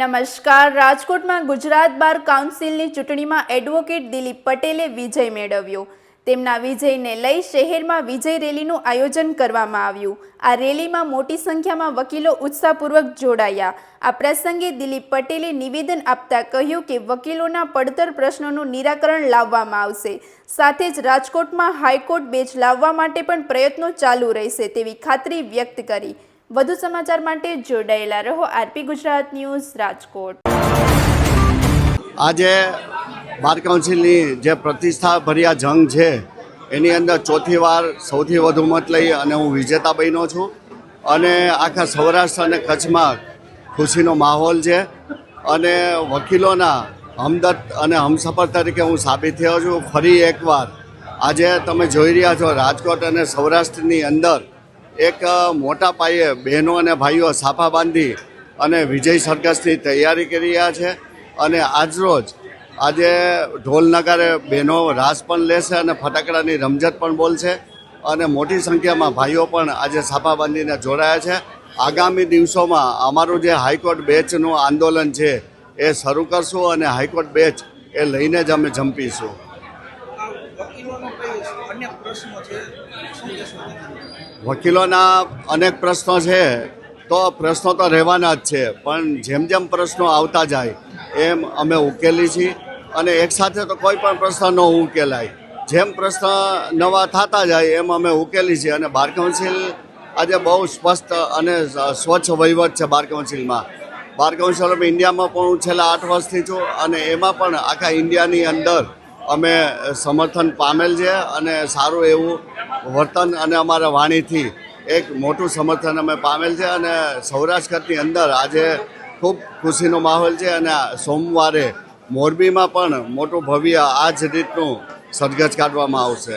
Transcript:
નમસ્કાર. રાજકોટમાં ગુજરાત બાર કાઉન્સિલની ચૂંટણીમાં એડવોકેટ દિલીપ પટેલે વિજય મેળવ્યો. તેમના વિજયને લઈ શહેરમાં વિજય રેલીનું આયોજન કરવામાં આવ્યું. આ રેલીમાં મોટી સંખ્યામાં વકીલો ઉત્સાહપૂર્વક જોડાયા. આ પ્રસંગે દિલીપ પટેલે નિવેદન આપતા કહ્યું કે વકીલોના પડતર પ્રશ્નોનું નિરાકરણ લાવવામાં આવશે. સાથે જ રાજકોટમાં હાઈકોર્ટ બેન્ચ લાવવા માટે પણ પ્રયત્નો ચાલુ રહેશે તેવી ખાતરી વ્યક્ત કરી. વધુ સમાચાર માટે જોડાયેલા રહો આરપી ગુજરાત ન્યૂઝ રાજકોટ. આજે બાર કાઉન્સિલની જે પ્રતિષ્ઠાભર્યા જંગ છે એની અંદર ચોથી વાર સૌથી વધુ મત લઈ અને હું વિજેતા બન્યો છું અને આખા સૌરાષ્ટ્ર અને કચ્છમાં ખુશીનો માહોલ છે અને વકીલોના હમદર્દ અને હમસફર તરીકે હું સાબિત થયો છું. ફરી એકવાર આજે તમે જોઈ રહ્યા છો રાજકોટ અને સૌરાષ્ટ્રની અંદર એક મોટા પાયે બહેનો અને ભાઈઓ સાફા બાંધી અને વિજય સરઘસની તૈયારી કરી રહ્યા છે અને આજરોજ આજે ઢોલ નગારે બહેનો રાસ પણ લેશે અને ફટાકડાની રમઝટ પણ બોલશે અને મોટી સંખ્યામાં ભાઈઓ પણ આજે સાફા બાંધીને જોડાયા છે. આગામી દિવસોમાં અમારું જે હાઈકોર્ટ બેચનું આંદોલન છે એ શરૂ કરશું અને હાઈકોર્ટ બેચ એ લઈને જ અમે ઝંપીશું. વકીલોના અનેક પ્રશ્નો છે તો પ્રશ્નો તો રહેવાના જ છે, પણ જેમ જેમ પ્રશ્નો આવતા જાય એમ અમે ઉકેલી છીએ અને એકસાથે તો કોઈ પણ પ્રશ્ન ન ઉકેલાય. જેમ પ્રશ્ન નવા થતા જાય એમ અમે ઉકેલી છીએ અને બાર કાઉન્સિલ આજે બહુ સ્પષ્ટ અને સ્વચ્છ વહીવટ છે. બાર કાઉન્સિલમાં બાર કાઉન્સિલ ઓફ ઇન્ડિયામાં પણ હું છેલ્લા 8 વર્ષથી છું અને એમાં પણ આખા ઇન્ડિયાની અંદર અમે સમર્થન પામેલ છે અને સારું એવું વર્તન અને અમારા વાણીથી એક મોટું સમર્થન અમે પામેલ છે અને સૌરાષ્ટ્ર કચ્છની અંદર આજે ખૂબ ખુશીનો માહોલ છે અને સોમવારે મોરબીમાં પણ મોટું ભવ્ય આ જ રીતનું સરઘસ કાઢવામાં આવશે.